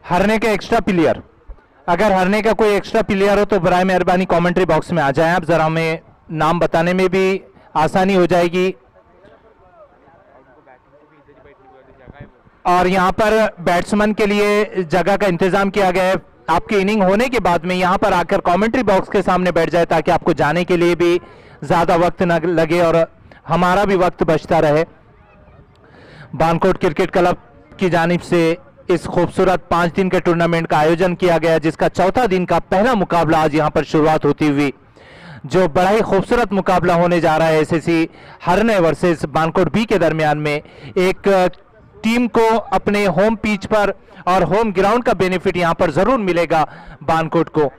हारने का extra player, अगर हारने का कोई एक्स्ट्रा प्लेयर हो तो बराए मेहरबानी कमेंट्री बॉक्स में आ जाएं आप, जरा हमें नाम बताने में भी आसानी हो जाएगी। और यहां पर बैट्समैन के लिए जगह का इंतजाम किया गया है। आपकी इनिंग होने के बाद में यहां पर आकर कमेंट्री बॉक्स के सामने बैठ जाए ताकि आपको जाने के लिए भी ज्यादा वक्त न लगे और हमारा भी वक्त बचता रहे। बानकोट क्रिकेट क्लब की जानिब से इस खूबसूरत 5 दिन के टूर्नामेंट का आयोजन किया गया, जिसका चौथा दिन का पहला मुकाबला आज यहां पर शुरुआत होती हुई, जो बड़ा ही खूबसूरत मुकाबला होने जा रहा है एसएससी हरने वर्सेस बानकोट बी के दरमियान में। एक टीम को अपने होम पिच पर और होम ग्राउंड का बेनिफिट यहां पर जरूर मिलेगा बानकोट को।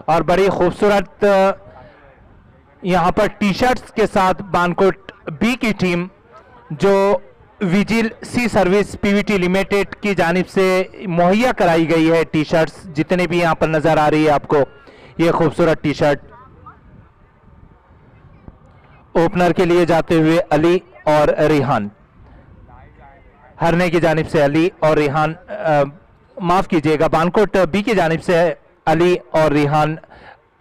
और बड़ी खूबसूरत यहां पर टी शर्ट्स के साथ बानकोट बी की टीम, जो विजिल सी सर्विस पीवीटी लिमिटेड की जानिब से मुहैया कराई गई है टी शर्ट्स, जितने भी यहां पर नजर आ रही है आपको ये खूबसूरत टी शर्ट। ओपनर के लिए जाते हुए अली और रिहान, हरने की जानिब से अली और रिहान, माफ कीजिएगा बानकोट बी की जानिब से अली और रिहान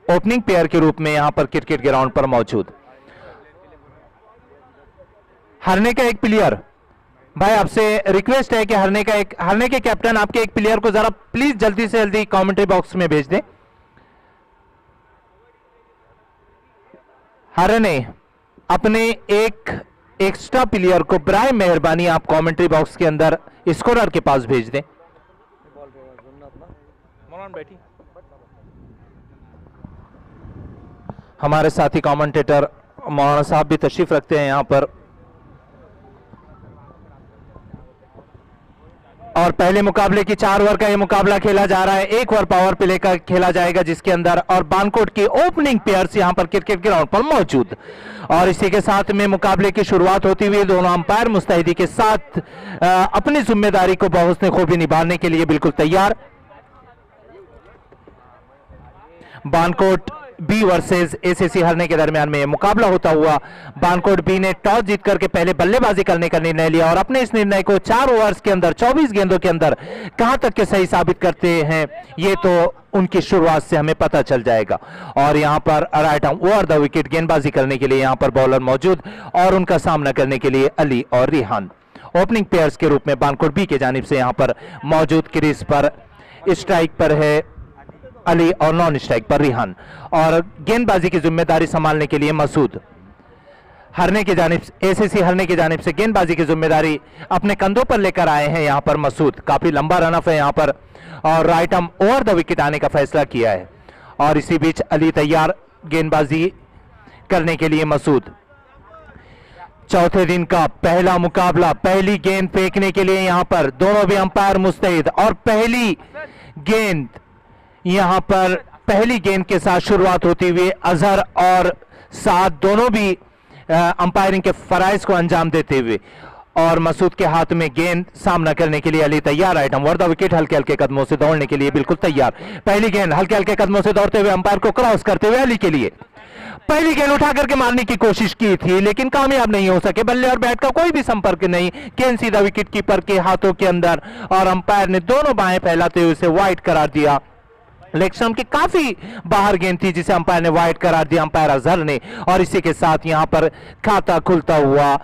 ओपनिंग पेयर के रूप में यहां पर क्रिकेट ग्राउंड पर मौजूद। हरने का एक प्लेयर, भाई आपसे रिक्वेस्ट है कि हरने के कैप्टन आपके एक प्लेयर को जरा प्लीज जल्दी से जल्दी कमेंट्री बॉक्स में भेज दें। हरने अपने एक एक्स्ट्रा प्लेयर को बराए मेहरबानी आप कमेंट्री बॉक्स के अंदर स्कोरर के पास भेज दें। हमारे साथी कमेंटेटर मौलाना साहब भी तशरीफ रखते हैं यहां पर। और पहले मुकाबले की 4 ओवर का यह मुकाबला खेला जा रहा है। 1 ओवर पावर प्ले का खेला जाएगा जिसके अंदर, और बानकोट की ओपनिंग प्लेयर्स यहां पर क्रिकेट ग्राउंड पर मौजूद। और इसी के साथ में मुकाबले की शुरुआत होती हुई दोनों अंपायर मुस्तैदी के साथ अपनी जिम्मेदारी को बहुस्न खूबी निभाने के लिए बिल्कुल तैयार। बानकोट बी वर्सेस एसएससी हरने के दरमियान में मुकाबला होता हुआ बानकोट बी ने टॉस जीत करके पहले बल्लेबाजी करने का निर्णय लिया और अपने इस निर्णय को 4 ओवर्स के अंदर 24 गेंदों के अंदर कहां तक के सही साबित करते हैं ये तो उनकी शुरुआत से हमें पता चल जाएगा। और यहां पर right arm over the wicket गेंदबाजी करने के लिए यहां पर बॉलर मौजूद और उनका सामना करने के लिए अली और रिहान ओपनिंग प्लेयर्स के रूप में बानकोट बी के जानिब से यहां पर मौजूद। क्रीज पर स्ट्राइक पर है अली और नॉन स्ट्राइक पर रिहान, और गेंदबाजी की जिम्मेदारी संभालने के लिए मसूद। हरने की जानिब एसएससी हरने की जानिब से गेंदबाजी की जिम्मेदारी अपने कंधों पर लेकर आए हैं यहां पर मसूद। काफी लंबा रनअप है यहां पर और right arm over the wicket आने का फैसला किया है। और इसी बीच अली तैयार गेंदबाजी करने के लिए मसूद। चौथे दिन का पहला मुकाबला, पहली गेंद फेंकने के लिए यहां पर दोनों भी अंपायर मुस्तैद, और पहली गेंद यहां पर पहली गेंद के साथ शुरुआत होती हुई अजहर और साद दोनों भी अंपायरिंग के फराइज को अंजाम देते हुए, और मसूद के हाथ में गेंद सामना करने के लिए अली तैयार। आइटम ओवर द विकेट हल्के हल्के कदमों से दौड़ने के लिए बिल्कुल तैयार। पहली गेंद हल्के हल्के कदमों से दौड़ते हुए अंपायर को क्रॉस करते हुए अली के लिए पहली गेंद उठा करके मारने की कोशिश की थी लेकिन कामयाब नहीं हो सके। बल्ले और बैट का कोई भी संपर्क नहीं, गेंद सीधा विकेट कीपर के हाथों के अंदर और अंपायर ने दोनों बाहें फैलाते हुए उसे वाइड करार दिया। लेग स्टंप के काफी बाहर गेंद थी जिसे अंपायर ने वाइड करार दिया, अंपायर अजहर ने। और इसी के साथ यहां पर खाता खुलता हुआ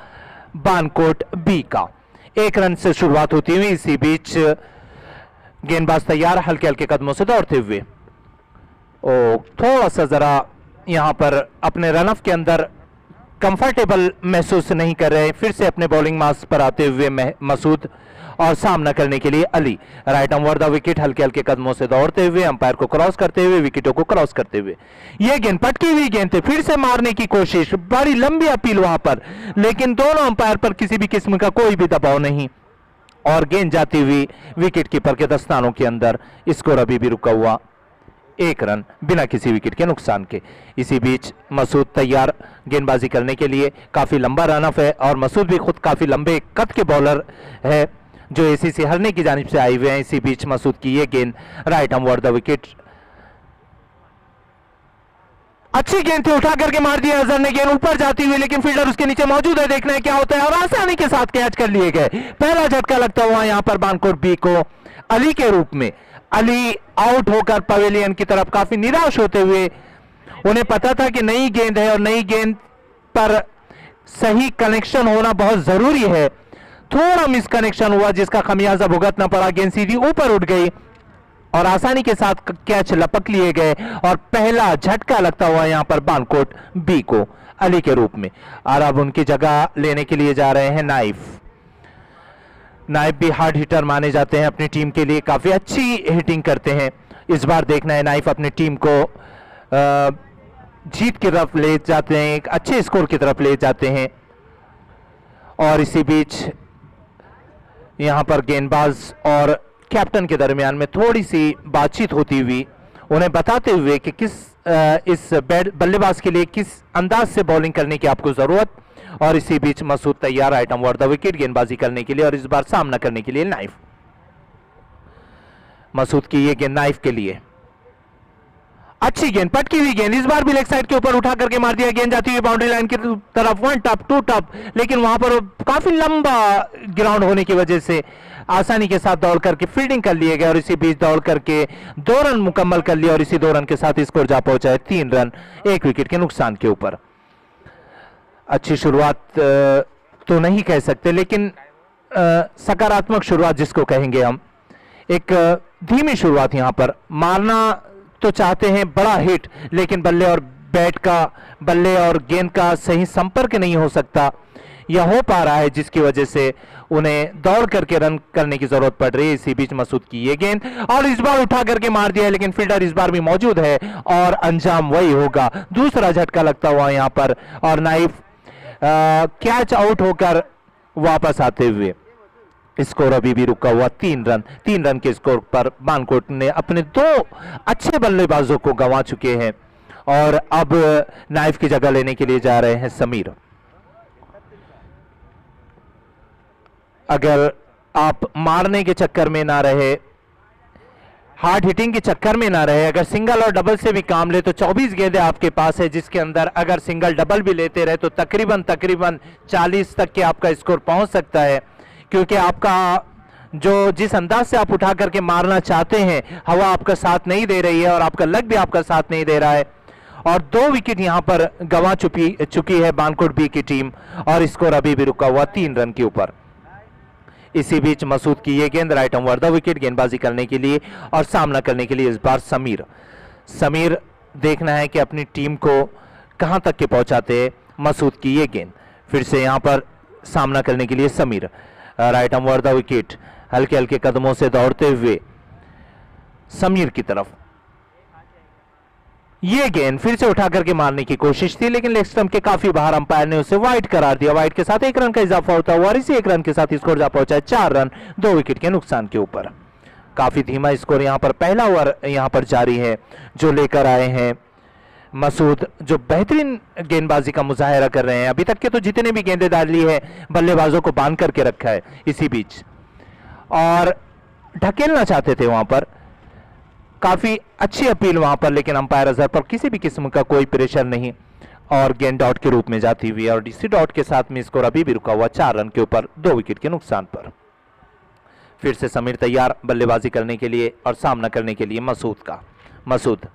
बानकोट बी का 1 रन से शुरुआत होती हुई। इसी बीच गेंदबाज तैयार हल्के हल्के कदमों से दौड़ते हुए, थोड़ा सा जरा यहां पर अपने रनअप के अंदर कंफर्टेबल महसूस नहीं कर रहे, फिर से अपने बॉलिंग मास्क पर आते हुए मसूद और सामना करने के लिए Ali. Right arm over the wicket हल्के हल्के कदमों से दौड़ते हुए अंपायर को क्रॉस करते हुए विकेटों को क्रॉस करते हुए, यह गेंद पटकी हुई गेंद थी, फिर से मारने की कोशिश, बड़ी लंबी अपील वहां पर, लेकिन दोनों अंपायर पर किसी भी किस्म का कोई भी दबाव नहीं और गेंद जाती हुई विकेट कीपर के दस्तानों के अंदर। स्कोर अभी भी रुका हुआ 1 रन बिना किसी विकेट के नुकसान के। इसी बीच मसूद तैयार गेंदबाजी करने के लिए, काफी लंबा रनअप है और मसूद भी खुद काफी लंबे कद के बॉलर है जो एसीसी हरने की जानिब से आए हुए हैं। इसी बीच मसूद की ये गेंद right arm over the wicket अच्छी गेंद थी, उठा करके मार दिया अजहर ने, गेंद ऊपर जाती हुई, लेकिन फील्डर उसके नीचे मौजूद है, देखना है क्या होता है, और आसानी के साथ कैच कर लिए गए। पहला झटका लगता हुआ यहां पर बानकोट बी को अली के रूप में। अली आउट होकर पवेलियन की तरफ काफी निराश होते हुए, उन्हें पता था कि नई गेंद है और नई गेंद पर सही कनेक्शन होना बहुत जरूरी है। थोड़ा मिस कनेक्शन हुआ जिसका खमियाजा भुगतना पड़ा, गेंद सीधी ऊपर उठ गई और आसानी के साथ कैच लपक लिए गए और पहला झटका लगता हुआ यहां पर बानकोट बी को अली के रूप में। और अब उनकी जगह लेने के लिए जा रहे हैं नाइफ। नाइफ भी हार्ड हिटर माने जाते हैं, अपनी टीम के लिए काफी अच्छी हिटिंग करते हैं। इस बार देखना है नाइफ अपनी टीम को जीत की तरफ ले जाते हैं, एक अच्छे स्कोर की तरफ ले जाते हैं। और इसी बीच यहां पर गेंदबाज और कैप्टन के दरमियान में थोड़ी सी बातचीत होती हुई, उन्हें बताते हुए कि किस इस बल्लेबाज के लिए किस अंदाज से बॉलिंग करने की आपको जरूरत। और इसी बीच मसूद तैयार आइटम वर द विकेट गेंदबाजी करने के लिए और इस बार सामना करने के लिए नाइफ। मसूद की ये गेंद नाइफ के लिए, अच्छी गेंद, पटकी हुई गेंद, इस बार भी लेग साइड के ऊपर उठा करके मार दिया, गेंद जाती हुई बाउंड्री लाइन की तरफ, 1 टप 2 टप, लेकिन वहां पर काफी लंबा ग्राउंड होने की वजह से आसानी के साथ दौड़ करके फील्डिंग कर लिए गए और इसी बीच दौड़ करके 2 रन मुकम्मल कर लिया और इसी 2 रन के साथ स्कोर जा पहुंचा है 3 रन 1 विकेट के नुकसान के ऊपर। अच्छी शुरुआत तो नहीं कह सकते, लेकिन सकारात्मक शुरुआत जिसको कहेंगे हम, एक धीमी शुरुआत यहां पर। मारना तो चाहते हैं बड़ा हिट, लेकिन बल्ले और बैट का, बल्ले और गेंद का सही संपर्क नहीं हो सकता या हो पा रहा है, जिसकी वजह से उन्हें दौड़ करके रन करने की जरूरत पड़ रही है। इसी बीच मसूद की ये गेंद और इस बार उठा करके मार दिया है, लेकिन फील्डर इस बार भी मौजूद है और अंजाम वही होगा। दूसरा झटका लगता हुआ यहां पर और नाइफ कैच आउट होकर वापस आते हुए स्कोर अभी भी रुका हुआ 3 रन के स्कोर पर बानकोट ने अपने 2 अच्छे बल्लेबाजों को गंवा चुके हैं और अब नाइफ की जगह लेने के लिए जा रहे हैं समीर। अगर आप मारने के चक्कर में ना रहे, हार्ड हिटिंग के चक्कर में ना रहे, अगर सिंगल और डबल से भी काम ले तो 24 गेंदें आपके पास है, जिसके अंदर अगर सिंगल डबल भी लेते रहे तो तकरीबन 40 तक के आपका स्कोर पहुंच सकता है, क्योंकि आपका जो जिस अंदाज से आप उठा करके मारना चाहते हैं, हवा आपका साथ नहीं दे रही है और आपका लक भी आपका साथ नहीं दे रहा है और 2 विकेट यहां पर गंवा चुकी है बानकोट बी की टीम और स्कोर अभी भी रुका हुआ 3 रन के ऊपर। इसी बीच मसूद की ये गेंद राइट ओवर द विकेट गेंदबाजी करने के लिए और सामना करने के लिए इस बार समीर देखना है कि अपनी टीम को कहां तक के पहुंचाते हैं। मसूद की ये गेंद फिर से यहां पर सामना करने के लिए Sameer, right over the wicket, हल्के हल्के कदमों से दौड़ते हुए समीर की तरफ। ये गेंद फिर से उठा करके मारने की कोशिश थी, लेकिन लेग स्टंप के काफी बाहर अंपायर ने उसे वाइड करार दिया। वाइड के साथ 1 रन का इजाफा होता हुआ और इसी 1 रन के साथ स्कोर जा पहुंचा है 4 रन 2 विकेट के नुकसान के ऊपर। काफी धीमा स्कोर यहां पर, पहला ओवर यहां पर जारी है जो लेकर आए हैं मसूद, जो बेहतरीन गेंदबाजी का मुजाहिरा कर रहे हैं। अभी तक के तो जितने भी गेंदें डाली है बल्लेबाजों को बांध करके रखा है इसी बीच और ढकेलना चाहते थे वहां पर, काफी अच्छी अपील वहां पर, लेकिन अंपायर अजहर पर किसी भी किस्म का कोई प्रेशर नहीं और गेंद डॉट के रूप में जाती हुई और इसी डॉट के साथ में स्कोर अभी भी रुका हुआ 4 रन के ऊपर 2 विकेट के नुकसान पर। फिर से समीर तैयार बल्लेबाजी करने के लिए और सामना करने के लिए Masood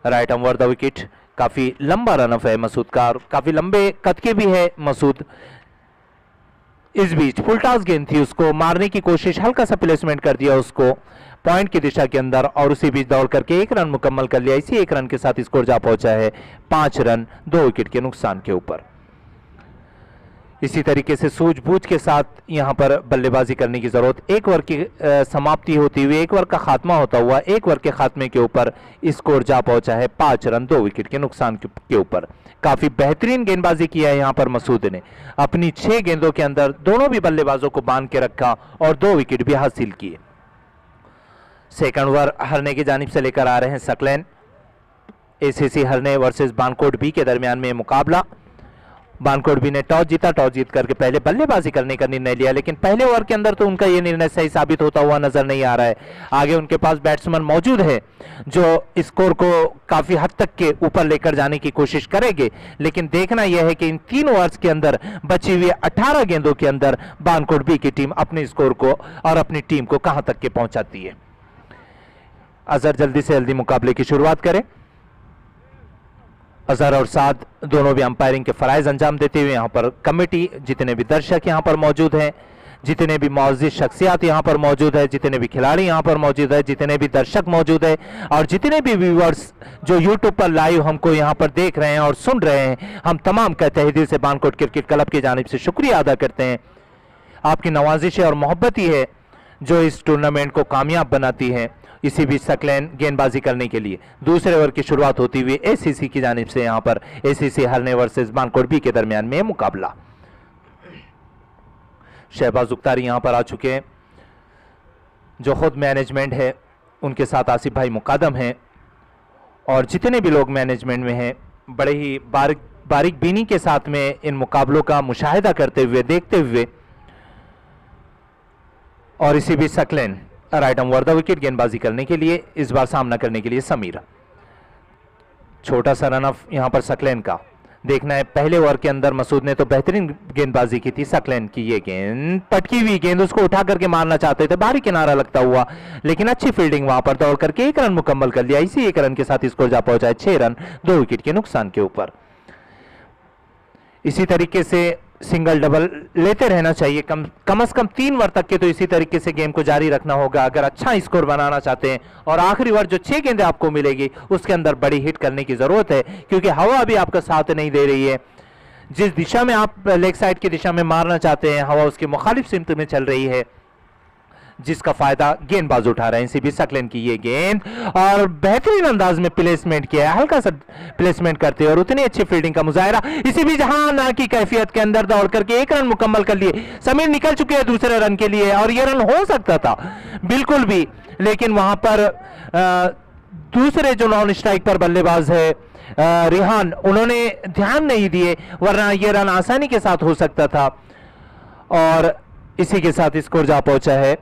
right over the wicket. काफी लंबा रनअप है मसूद का और काफी लंबे कद के भी है मसूद। इस बीच फुलटॉस गेंद थी, उसको मारने की कोशिश, हल्का सा प्लेसमेंट कर दिया उसको पॉइंट की दिशा के अंदर और उसी बीच दौड़ करके 1 रन मुकम्मल कर लिया। इसी 1 रन के साथ स्कोर जा पहुंचा है 5 रन 2 विकेट के नुकसान के ऊपर। इसी तरीके से सूझबूझ के साथ यहां पर बल्लेबाजी करने की जरूरत। 1 ओवर की समाप्ति होती हुई, 1 ओवर का खात्मा होता हुआ 1 ओवर के खात्मे के ऊपर स्कोर जा पहुंचा है 5 रन 2 विकेट के नुकसान के ऊपर। काफी बेहतरीन गेंदबाजी किया है यहां पर मसूद ने, अपनी 6 गेंदों के अंदर दोनों भी बल्लेबाजों को बांध के रखा और 2 विकेट भी हासिल किए। सेकंड ओवर हरने की जानिब से लेकर आ रहे हैं Saqlain. ACC Harne versus Bankot B के दरमियान में मुकाबला बानकोट बी ने टॉस जीता, टॉस जीत करके पहले बल्लेबाजी करने का निर्णय लिया, लेकिन पहले ओवर के अंदर तो उनका यह निर्णय सही साबित होता हुआ नजर नहीं आ रहा है। आगे उनके पास बैट्समैन मौजूद है जो स्कोर को काफी हद तक के ऊपर लेकर जाने की कोशिश करेंगे, लेकिन देखना यह है कि इन 3 ओवर्स के अंदर बची हुई 18 गेंदों के अंदर बानकोट बी की टीम अपने स्कोर को और अपनी टीम को कहां तक के पहुंचाती है। अजहर जल्दी से जल्दी मुकाबले की शुरुआत करें। अजहर और साद दोनों भी अंपायरिंग के फराइज अंजाम देते हुए यहां पर कमेटी, जितने भी दर्शक यहां पर मौजूद हैं, जितने भी मौजूद शख्सियत यहां पर मौजूद है, जितने भी खिलाड़ी यहां पर मौजूद है, जितने भी दर्शक मौजूद है और जितने भी व्यूअर्स जो यूट्यूब पर लाइव हमको यहां पर देख रहे हैं और सुन रहे हैं, हम तमाम का तहे दिल से बानकोट क्रिकेट क्लब की जानिब से शुक्रिया अदा करते हैं। आपकी नवाजिश और मोहब्बत ही है जो इस टूर्नामेंट को कामयाब बनाती है। इसी बीच सकलैन गेंदबाजी करने के लिए दूसरे ओवर की शुरुआत होती हुई एसीसी की जानिब से यहां पर ACC Harne versus Bankot B के दरमियान में मुकाबला। शहबाज उख्तारी यहां पर आ चुके हैं, जो खुद मैनेजमेंट है, उनके साथ आसिफ भाई मुकादम हैं और जितने भी लोग मैनेजमेंट में हैं बड़े ही बारीक बीनी के साथ में इन मुकाबलों का मुशाहिदा करते हुए, देखते हुए। और इसी बीच Saqlain right over the wicket गेंदबाजी करने के लिए, इस बार सामना करने के लिए समीर। छोटा सा रन ऑफ यहां पर सकलैन का देखना है। पहले ओवर के अंदर मसूद ने तो बेहतरीन गेंदबाजी की थी। सकलैन की ये गेंद, पटकी हुई गेंद, उसको उठा करके मारना चाहते थे, बाहरी किनारा लगता हुआ, लेकिन अच्छी फील्डिंग वहां पर दौड़ करके 1 रन मुकम्मल कर लिया। इसी 1 रन के साथ स्कोर जा पहुंचा है 6 रन 2 विकेट के नुकसान के ऊपर। इसी तरीके से सिंगल डबल लेते रहना चाहिए, कम से कम 3 ओवर तक के तो इसी तरीके से गेम को जारी रखना होगा अगर अच्छा स्कोर बनाना चाहते हैं। और आखिरी ओवर जो 6 गेंदें आपको मिलेगी उसके अंदर बड़ी हिट करने की जरूरत है, क्योंकि हवा भी आपका साथ नहीं दे रही है। जिस दिशा में आप लेग साइड की दिशा में मारना चाहते हैं, हवा उसके मुखालिफ सिमत में चल रही है, जिसका फायदा गेंदबाज उठा रहे हैं। इसी बीच सकलैन की ये गेंद और बेहतरीन अंदाज में प्लेसमेंट किया है, हल्का सा प्लेसमेंट करते हैं और उतनी अच्छी फील्डिंग का मुजाहिरा। इसी बीच जहां ना की कैफियत के अंदर दौड़ करके 1 रन मुकम्मल कर लिए। समीर निकल चुके हैं दूसरे रन के लिए और ये रन हो सकता था बिल्कुल भी, लेकिन वहां पर दूसरे जो नॉन स्ट्राइक पर बल्लेबाज है रिहान, उन्होंने ध्यान नहीं दिए, वरना ये रन आसानी के साथ हो सकता था। और इसी के साथ स्कोर जा पहुंचा है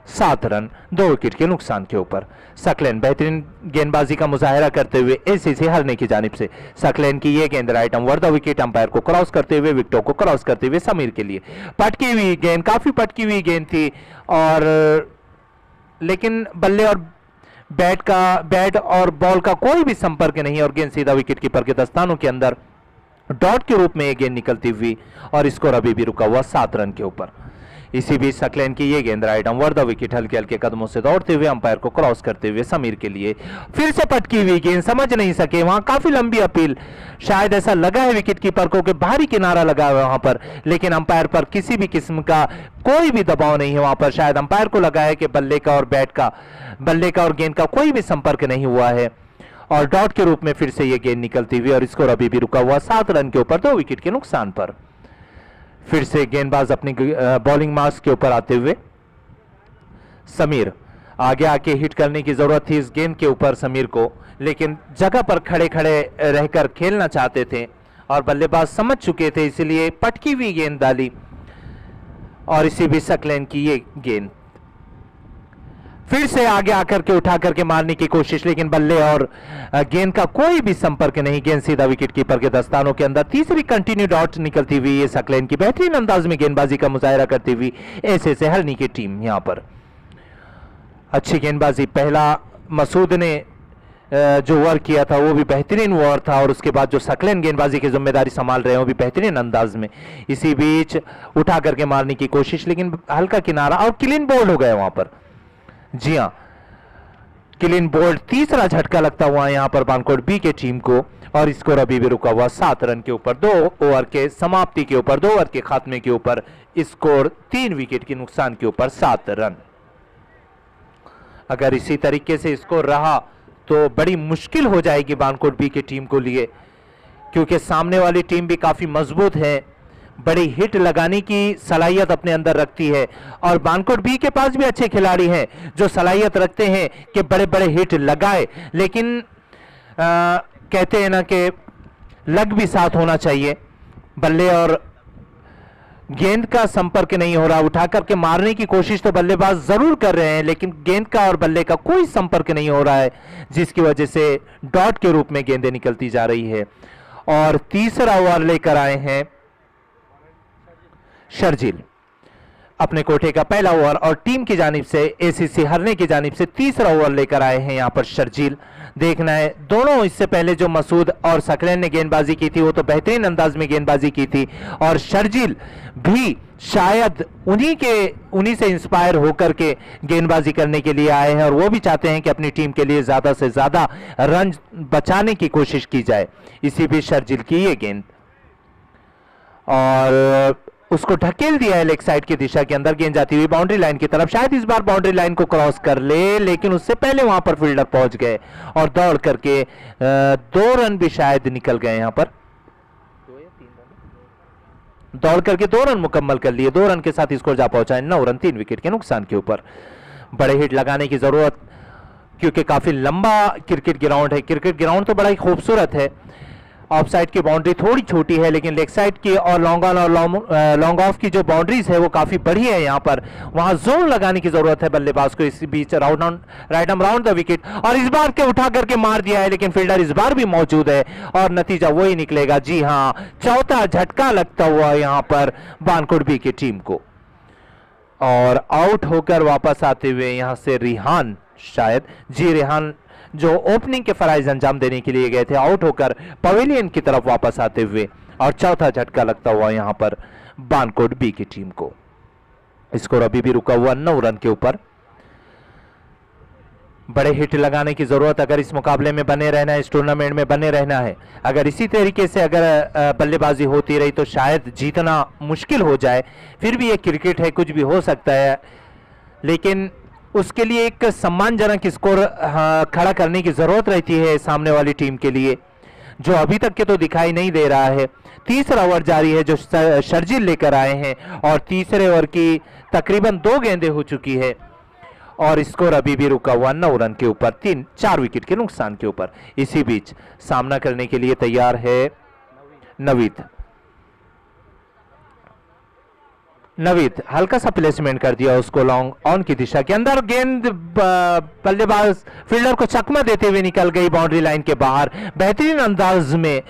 7 रन 2 विकेट के नुकसान के ऊपर। सकलैन बेहतरीन गेंदबाजी का मुजाहिरा करते हुए एसीसी हरने की जानिब से। सकलैन की ये गेंद right over the wicket, umpire को क्रॉस करते हुए, विकेटों को क्रॉस करते हुए समीर के लिए। पटकी हुई गेंद, काफी पटकी हुई गेंद थी और लेकिन बल्ले और बैट और बॉल का कोई भी संपर्क नहीं और गेंद सीधा विकेट कीपर के दस्तानों के अंदर डॉट के रूप में ये गेंद निकलती हुई और स्कोर अभी भी रुका हुआ 7 रन के ऊपर। इसी बीच सकलैन की ये गेंद राइट ओवर द विकेट, हल्के हल्के कदमों से दौड़ते हुए, अंपायर को क्रॉस करते हुए समीर के लिए। फिर से पटकी हुई गेंद, समझ नहीं सके, वहां काफी लंबी अपील, शायद ऐसा लगा है विकेट कीपर को कि बाहरी किनारा लगा हुआ वहां पर, लेकिन अंपायर पर किसी भी किस्म का कोई भी दबाव नहीं है वहां पर। शायद अंपायर को लगा है कि बल्ले का और गेंद का कोई भी संपर्क नहीं हुआ है और डॉट के रूप में फिर से ये गेंद निकलती हुई और स्कोर अभी भी रुका हुआ 7 रन के ऊपर 2 विकेट के नुकसान पर। फिर से गेंदबाज अपनी बॉलिंग मार्क्स के ऊपर आते हुए समीर, आगे आके हिट करने की जरूरत थी इस गेंद के ऊपर समीर को, लेकिन जगह पर खड़े खड़े रहकर खेलना चाहते थे और बल्लेबाज समझ चुके थे, इसलिए पटकी हुई गेंद डाली। और इसी बीच सकलैन की ये गेंद फिर से आगे आकर के उठा करके मारने की कोशिश, लेकिन बल्ले और गेंद का कोई भी संपर्क नहीं, गेंद सीधा विकेट कीपर के दस्तानों के अंदर। तीसरी कंटिन्यू डॉट निकलती हुई ये सकलैन की बेहतरीन अंदाज में गेंदबाजी का मुजाहिरा करती हुई ऐसे से हरनी की टीम यहां पर अच्छी गेंदबाजी। पहला मसूद ने जो ओवर किया था वो भी बेहतरीन ओवर था और उसके बाद जो सकलैन गेंदबाजी की जिम्मेदारी संभाल रहे हैं वो भी बेहतरीन अंदाज में। इसी बीच उठा करके मारने की कोशिश, लेकिन हल्का किनारा और क्लीन बोल्ड हो गए वहां पर। जी हां, क्लीन बोल्ड, तीसरा झटका लगता हुआ यहां पर बानकोट बी के टीम को और स्कोर अभी भी रुका हुआ 7 रन के ऊपर। 2 ओवर के समाप्ति के ऊपर, 2 ओवर के खात्मे के ऊपर स्कोर 3 विकेट के नुकसान के ऊपर 7 रन। अगर इसी तरीके से स्कोर रहा तो बड़ी मुश्किल हो जाएगी बानकोट बी की टीम को लिए, क्योंकि सामने वाली टीम भी काफी मजबूत है, बड़ी हिट लगाने की सलाहियत अपने अंदर रखती है और बानकोट बी के पास भी अच्छे खिलाड़ी हैं जो सलाहियत रखते हैं कि बड़े बड़े हिट लगाए, लेकिन कहते हैं ना कि लग भी साथ होना चाहिए। बल्ले और गेंद का संपर्क नहीं हो रहा। उठा करके मारने की कोशिश तो बल्लेबाज जरूर कर रहे हैं, लेकिन गेंद का और बल्ले का कोई संपर्क नहीं हो रहा है, जिसकी वजह से डॉट के रूप में गेंदें निकलती जा रही है। और तीसरा ओवर लेकर आए हैं शर्जील। अपने कोठे का पहला ओवर और टीम की जानिब से, एसीसी हरने की जानिब से तीसरा ओवर लेकर आए हैं यहां पर शर्जील। देखना है दोनों, इससे पहले जो मसूद और सकलैन ने गेंदबाजी की थी वो तो बेहतरीन अंदाज में गेंदबाजी की थी, और शर्जील भी शायद उन्हीं से इंस्पायर होकर के गेंदबाजी करने के लिए आए हैं, और वो भी चाहते हैं कि अपनी टीम के लिए ज्यादा से ज्यादा रन बचाने की कोशिश की जाए। इसी बीच शर्जील की ये गेंद, और उसको ढकेल दिया है लेग साइड की दिशा के अंदर, गेंद जाती हुई बाउंड्री लाइन की तरफ। शायद इस बार बाउंड्री लाइन को क्रॉस कर ले, लेकिन उससे पहले वहां पर फील्डर पहुंच गए और दौड़ करके 2 रन भी शायद निकल गए। यहां पर दौड़ करके 2 रन मुकम्मल कर लिए। 2 रन के साथ स्कोर जा पहुंचा है 9 रन 3 विकेट के नुकसान के ऊपर। बड़े हिट लगाने की जरूरत, क्योंकि काफी लंबा क्रिकेट ग्राउंड है। क्रिकेट ग्राउंड तो बड़ा ही खूबसूरत है। ऑफ साइड की बाउंड्री थोड़ी छोटी है, लेकिन लेग साइड की और लॉन्ग ऑन और लॉन्ग ऑफ की जो बाउंड्रीज है वो काफी बड़ी है। यहां पर वहां जोन लगाने की जरूरत है बल्लेबाज को। इसी बीच right arm round the wicket, और इस बार के उठा करके मार दिया है, लेकिन फील्डर इस बार भी मौजूद है और नतीजा वही निकलेगा। जी हां, चौथा झटका लगता हुआ यहां पर बानकोट बी की टीम को, और आउट होकर वापस आते हुए यहां से रिहान, शायद जी रिहान जो ओपनिंग के फराइज अंजाम देने के लिए गए थे, आउट होकर पवेलियन की तरफ वापस आते हुए, और चौथा झटका लगता हुआ यहां पर बानकोट बी की टीम को। स्कोर अभी भी रुका हुआ 9 रन के ऊपर। बड़े हिट लगाने की जरूरत, अगर इस मुकाबले में बने रहना है, इस टूर्नामेंट में बने रहना है। अगर इसी तरीके से अगर बल्लेबाजी होती रही तो शायद जीतना मुश्किल हो जाए। फिर भी ये क्रिकेट है, कुछ भी हो सकता है, लेकिन उसके लिए एक सम्मानजनक स्कोर खड़ा करने की जरूरत रहती है सामने वाली टीम के लिए, जो अभी तक के तो दिखाई नहीं दे रहा है। तीसरा ओवर जारी है जो शर्जील लेकर आए हैं, और तीसरे ओवर की तकरीबन 2 गेंदें हो चुकी है, और स्कोर अभी भी रुका हुआ 9 रन के ऊपर, 4 विकेट के नुकसान के ऊपर। इसी बीच सामना करने के लिए तैयार है नवीद। हल्का सा प्लेसमेंट कर दिया उसको लॉन्ग ऑन की दिशा के अंदर। गेंद बल्लेबाज फील्डर को चकमा देते हुए निकल गई बाउंड्री लाइन के बाहर। बेहतरीन अंदाज में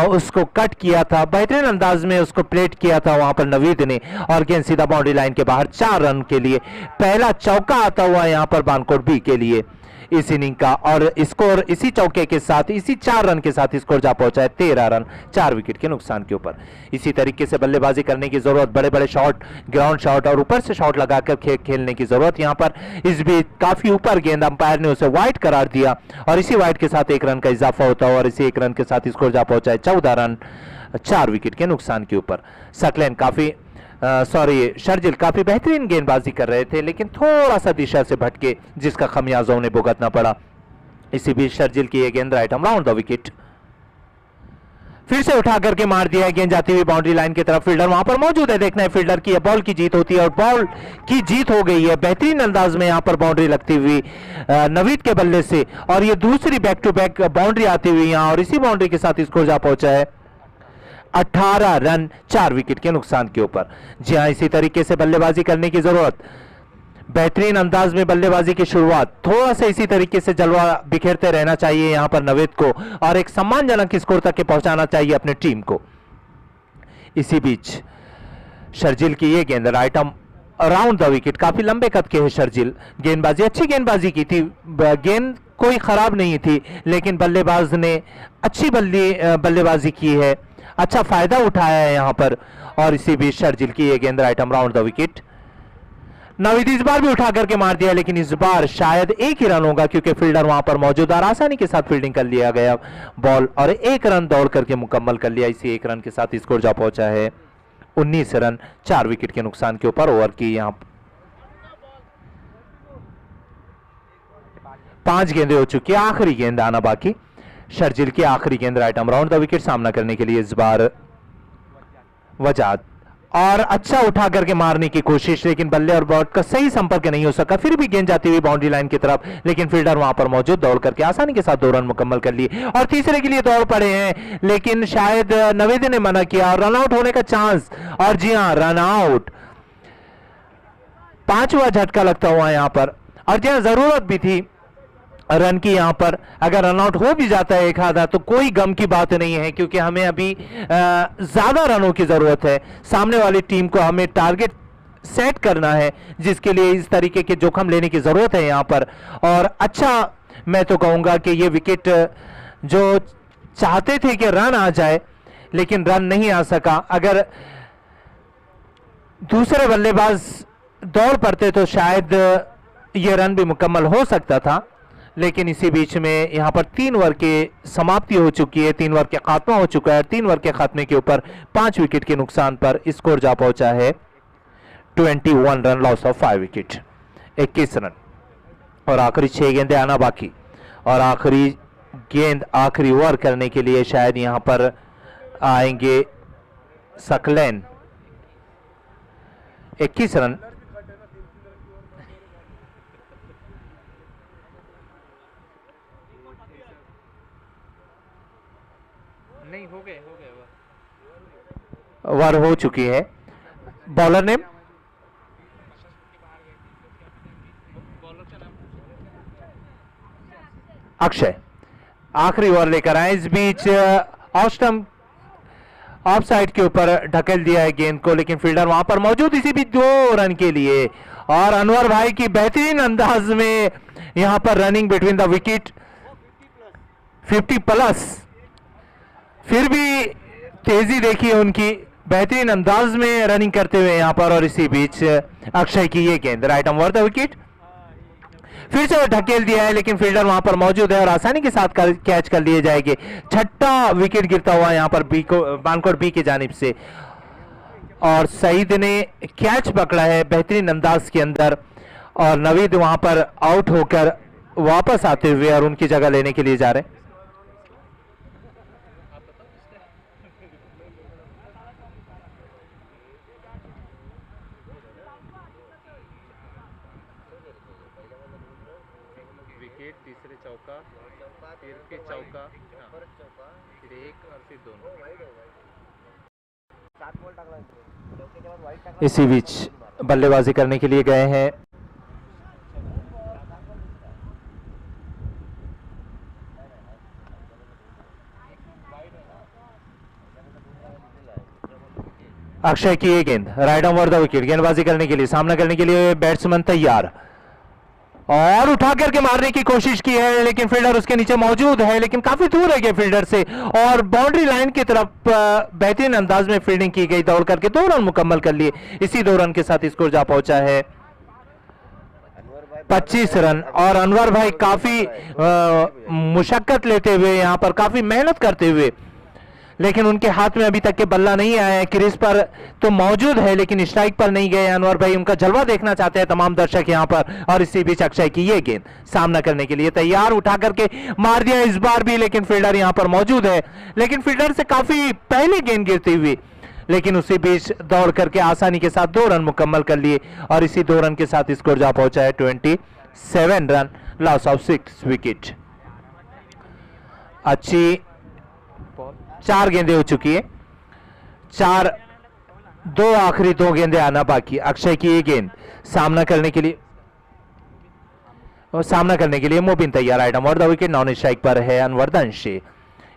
उसको कट किया था, बेहतरीन अंदाज में उसको प्लेट किया था वहां पर नवीद ने, और गेंद सीधा बाउंड्री लाइन के बाहर। 4 रन के लिए पहला चौका आता हुआ यहां पर बानकोट बी के लिए इस इनिंग का, और स्कोर इसी चौके के साथ, इसी 4 रन के साथ स्कोर जा पहुंचा है 13 रन 4 विकेट के नुकसान के ऊपर। इसी तरीके से बल्लेबाजी करने की जरूरत, बड़े बड़े शॉट, ग्राउंड शॉट और ऊपर से शॉट लगाकर खेलने की जरूरत यहां पर। इस बीच काफी ऊपर गेंद, अंपायर ने उसे वाइड करार दिया, और इसी वाइड के साथ 1 रन का इजाफा होता है, और इसी 1 रन के साथ स्कोर जा पहुंचा है 14 रन 4 विकेट के नुकसान के ऊपर। सकलैन शर्जील काफी बेहतरीन गेंदबाजी कर रहे थे, लेकिन थोड़ा सा दिशा से भटके, जिसका खमियाजा उन्हें भुगतना पड़ा। इसी बीच शर्जील की ये गेंद right arm round the wicket, फिर से उठा करके मार दिया है, गेंद जाती हुई बाउंड्री लाइन की तरफ। फील्डर वहां पर मौजूद है, देखना है फील्डर की बॉल की जीत होती है, और बॉल की जीत हो गई है बेहतरीन अंदाज में यहां पर बाउंड्री लगती हुई नवीद के बल्ले से, और ये दूसरी बैक टू बैक बाउंड्री आती हुई यहां, और इसी बाउंड्री के साथ स्कोर जा पहुंचा है 18 रन 4 विकेट के नुकसान के ऊपर। जी हां, इसी तरीके से बल्लेबाजी करने की जरूरत, बेहतरीन अंदाज में बल्लेबाजी की शुरुआत, थोड़ा सा इसी तरीके से जलवा बिखेरते रहना चाहिए यहां पर नवीद को, और एक सम्मानजनक स्कोर तक के पहुंचाना चाहिए अपनी टीम को। इसी बीच शर्जील की ये गेंद right arm around the wicket, काफी लंबे कद के है शर्जील। गेंदबाजी अच्छी गेंदबाजी की थी, गेंद कोई खराब नहीं थी, लेकिन बल्लेबाज ने अच्छी बल्लेबाजी की है, अच्छा फायदा उठाया है यहां पर। और इसी बीच शर्जील की ये गेंद right arm round the wicket. Naveed इस बार भी उठा करके मार दिया, लेकिन इस बार शायद 1 ही रन होगा, क्योंकि फील्डर वहां पर मौजूद, और आसानी के साथ फील्डिंग कर लिया गया बॉल, और 1 रन दौड़ करके मुकम्मल कर लिया। इसी 1 रन के साथ स्कोर जा पहुंचा है 19 रन 4 विकेट के नुकसान के ऊपर। ओवर की यहां 5 गेंदें हो चुकी है, आखिरी गेंद आना बाकी। शर्जील की आखिरी गेंद right arm round the wicket, सामना करने के लिए इस बार वजाद और अच्छा उठा करके मारने की कोशिश, लेकिन बल्ले और बॉट का सही संपर्क नहीं हो सका। फिर भी गेंद जाती हुई बाउंड्री लाइन की तरफ, लेकिन फील्डर वहां पर मौजूद दौड़ करके आसानी के साथ 2 रन मुकम्मल कर लिए और तीसरे के लिए दौड़ पड़े हैं, लेकिन शायद नवेदी ने मना किया और रन आउट होने का चांस। और जी हां, रन आउट, 5वां झटका लगता हुआ यहां पर। और जी हां, जरूरत भी थी रन की यहां पर। अगर रन आउट हो भी जाता है एक आधा तो कोई गम की बात नहीं है, क्योंकि हमें अभी ज्यादा रनों की जरूरत है। सामने वाली टीम को हमें टारगेट सेट करना है, जिसके लिए इस तरीके के जोखिम लेने की जरूरत है यहां पर। और अच्छा, मैं तो कहूंगा कि ये विकेट जो चाहते थे कि रन आ जाए, लेकिन रन नहीं आ सका। अगर दूसरे बल्लेबाज दौड़ पड़ते तो शायद ये रन भी मुकम्मल हो सकता था, लेकिन इसी बीच में यहां पर 3 ओवर की समाप्ति हो चुकी है, 3 ओवर के खात्मा हो चुका है। 3 ओवर के खात्मे के ऊपर 5 विकेट के नुकसान पर स्कोर जा पहुंचा है 21 run, loss of 5 wicket, 21 run. और आखिरी 6 गेंदें आना बाकी, और आखिरी गेंद आखिरी ओवर करने के लिए शायद यहां पर आएंगे सकलैन। 21 रन, नहीं हो गए ओवर हो चुकी है। बॉलर ने अक्षय आखिरी ओवर लेकर आए। इस बीच ऑस्टम ऑफ साइड के ऊपर ढकेल दिया है गेंद को, लेकिन फील्डर वहां पर मौजूद, इसी बीच 2 रन के लिए। और अनवर भाई की बेहतरीन अंदाज में यहां पर रनिंग बिटवीन द विकेट, 50+। फिर भी तेजी देखिए उनकी, बेहतरीन अंदाज में रनिंग करते हुए यहां पर। और इसी बीच अक्षय की ये गेंद right on over the wicket, फिर से ढकेल दिया है, लेकिन फील्डर वहां पर मौजूद है और आसानी के साथ कैच कर लिए जाएंगे। 6ठा विकेट गिरता हुआ यहां पर बानकोट बी की जानिब से, और सईद ने कैच पकड़ा है बेहतरीन अंदाज के अंदर। और नवीद वहां पर आउट होकर वापस आते हुए और उनकी जगह लेने के लिए जा रहे हैं। विकेट, तीसरे चौका, फिर चौका, फिर 1 और फिर 2। इसी बीच बल्लेबाजी करने के लिए गए हैं अक्षय की ये गेंद right on over the wicket. गेंदबाजी करने के लिए, सामना करने के लिए बैट्समैन तैयार, और उठा करके मारने की कोशिश की है, लेकिन फील्डर उसके नीचे मौजूद है, लेकिन काफी दूर है फील्डर से। और बाउंड्री लाइन की तरफ बेहतरीन अंदाज में फील्डिंग की गई, दौड़ करके 2 रन मुकम्मल कर लिए। इसी 2 रन के साथ स्कोर जा पहुंचा है 25 रन। और अनवर भाई काफी मुशक्कत लेते हुए यहां पर, काफी मेहनत करते हुए, लेकिन उनके हाथ में अभी तक के बल्ला नहीं आया है। क्रीज पर तो मौजूद है, लेकिन स्ट्राइक पर नहीं गए अनवर भाई। उनका जलवा देखना चाहते हैं तमाम दर्शक यहां पर। और इसी बीच अक्षय की ये गेंद सामना करने के लिए तैयार, उठा करके मार दिया इस बार भी, लेकिन फील्डर यहां पर मौजूद है, लेकिन फील्डर से काफी पहले गेंद गिरती हुई, लेकिन उसी बीच दौड़ करके आसानी के साथ 2 रन मुकम्मल कर लिए। और इसी 2 रन के साथ स्कोर जा पहुंचा है 27 रन, लॉस ऑफ 6 विकेट। अच्छी 4 गेंदें हो चुकी है, 2 आखिरी 2 गेंदें आना बाकी। अक्षय की ये गेंद सामना करने के लिए मोबिन तैयार, right on over the wicket, non strike पर है अनवरदंश।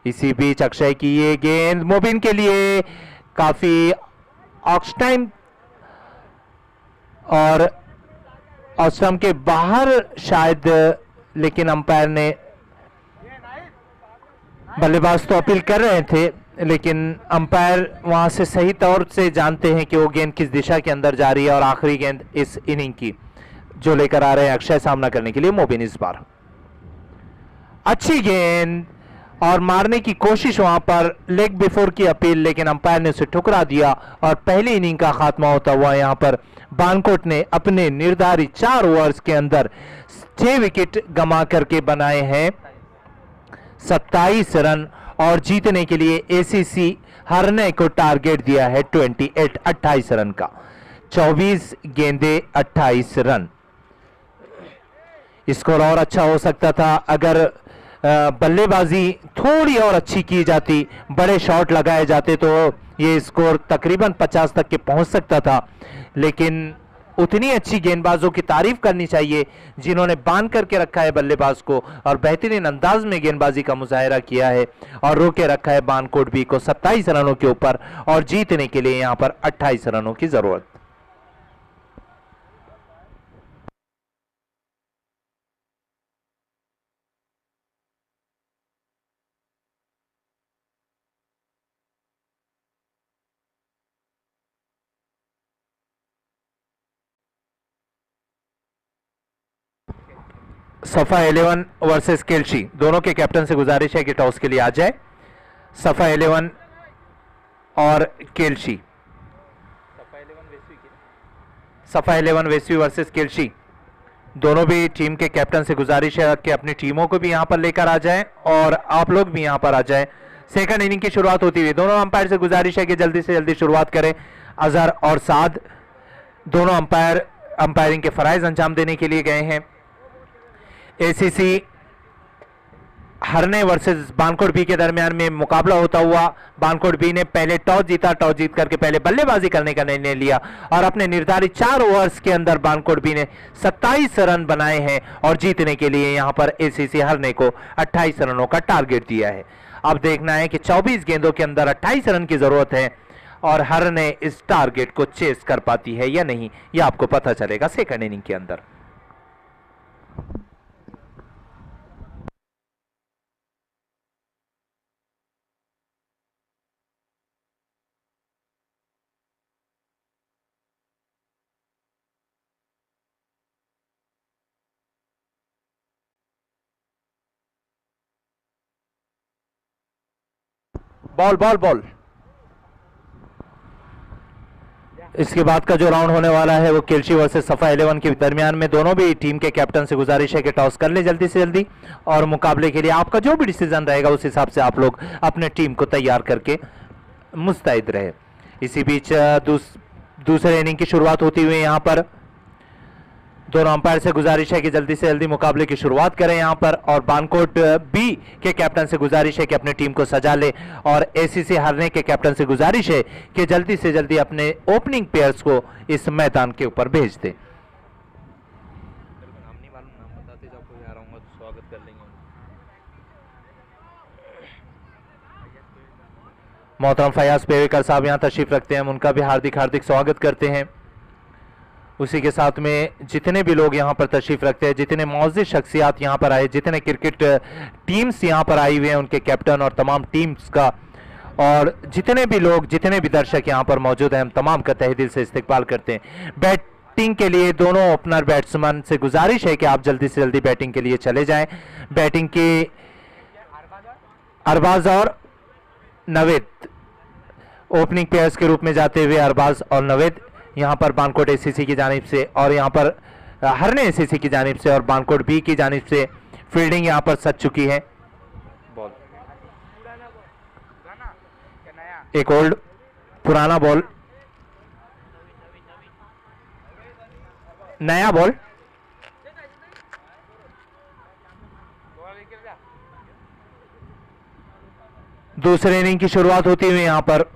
इसी बीच अक्षय की ये गेंद मोबिन के लिए काफी ऑक्स टाइम और ऑस्ट्रम के बाहर शायद, लेकिन अंपायर ने, बल्लेबाज तो अपील कर रहे थे, लेकिन अंपायर वहां से सही तौर से जानते हैं कि वो गेंद किस दिशा के अंदर जा रही है। और आखिरी गेंद इस इनिंग की जो लेकर आ रहे हैं अक्षय, सामना करने के लिए मोबिन। इस बार अच्छी गेंद और मारने की कोशिश, वहां पर लेग बिफोर की अपील, लेकिन अंपायर ने उसे ठुकरा दिया। और पहली इनिंग का खात्मा होता हुआ यहां पर बानकोट ने अपने निर्धारित 4 ओवर्स के अंदर 6 विकेट गंवा करके बनाए हैं 27 रन। और जीतने के लिए एसीसी हारने को टारगेट दिया है 28 रन का। 24 गेंदे 28 रन। स्कोर और अच्छा हो सकता था अगर बल्लेबाजी थोड़ी और अच्छी की जाती, बड़े शॉट लगाए जाते तो ये स्कोर तकरीबन 50 तक के पहुंच सकता था। लेकिन उतनी अच्छी गेंदबाजों की तारीफ करनी चाहिए जिन्होंने बांध करके रखा है बल्लेबाज को और बेहतरीन अंदाज में गेंदबाजी का मुजाहिरा किया है और रोके रखा है बानकोट बी को 27 रनों के ऊपर और जीतने के लिए यहां पर 28 रनों की जरूरत। सफा 11 वर्सेस केल्शी, दोनों के कैप्टन से गुजारिश है कि टॉस के लिए आ जाए। सफा 11 और केल्शी, सफा 11 वेस्वी वर्सेस केल्शी, दोनों भी टीम के कैप्टन से गुजारिश है कि अपनी टीमों को भी यहां पर लेकर आ जाएं और आप लोग भी यहां पर आ जाएं। सेकंड इनिंग की शुरुआत होती हुई दोनों अंपायर से गुजारिश है कि जल्दी से जल्दी शुरुआत करें। अजहर और साद दोनों अंपायर अंपायरिंग के फराइज अंजाम देने के लिए गए हैं। ACC Harne versus Bankot B के दरमियान में मुकाबला होता हुआ बानकोट बी ने पहले टॉस जीता, टॉस जीत करके पहले बल्लेबाजी करने का निर्णय लिया और अपने निर्धारित 4 ओवर्स के अंदर बानकोट बी ने 27 रन बनाए हैं और जीतने के लिए यहां पर एसीसी हरने को 28 रनों का टारगेट दिया है। अब देखना है कि 24 गेंदों के अंदर 28 रन की जरूरत है और हरने इस टारगेट को चेस कर पाती है या नहीं, यह आपको पता चलेगा सेकंड इनिंग के अंदर। Ball ball ball. इसके बाद का जो राउंड होने वाला है वो केल्शी वर्सेस सफा 11 के दरमियान में दोनों भी टीम के कैप्टन से गुजारिश है कि टॉस कर ले जल्दी से जल्दी और मुकाबले के लिए आपका जो भी डिसीजन रहेगा उस हिसाब से आप लोग अपने टीम को तैयार करके मुस्तैद रहे। इसी बीच दूसरे इनिंग की शुरुआत होती हुई यहां पर दोनों अंपायर से गुजारिश है कि जल्दी से जल्दी मुकाबले की शुरुआत करें यहां पर और बानकोट बी के कैप्टन से गुजारिश है कि अपनी टीम को सजा ले और एसीसी हारने के कैप्टन से गुजारिश है कि जल्दी से जल्दी अपने ओपनिंग प्लेयर्स को इस मैदान के ऊपर भेज दे। मोहतरम फयाज पेवेकर साहब यहां तशरीफ रखते हैं, हम उनका भी हार्दिक हार्दिक स्वागत करते हैं। उसी के साथ में जितने भी लोग यहाँ पर तशरीफ रखते हैं, जितने मौजूद शख्सियात यहाँ पर आए, जितने क्रिकेट टीम्स यहाँ पर आई हुए हैं उनके कैप्टन और तमाम टीम्स का और जितने भी लोग जितने भी दर्शक यहाँ पर मौजूद हैं, हम तमाम का तहे दिल से इस्तकबाल करते हैं। बैटिंग के लिए दोनों ओपनर बैट्समैन से गुजारिश है कि आप जल्दी से जल्दी बैटिंग के लिए चले जाएं। बैटिंग की अरबाज और नवेद ओपनिंग प्लेयर्स के रूप में जाते हुए अरबाज और नवेद यहां पर बानकोट एसीसी की जानिब से और यहां पर हरने एसीसी की जानिब से और बानकोट बी की जानिब से फील्डिंग यहां पर सज चुकी है। बॉल एक ओल्ड पुराना बॉल, नया बॉल, दूसरे इनिंग की शुरुआत होती हुई यहां पर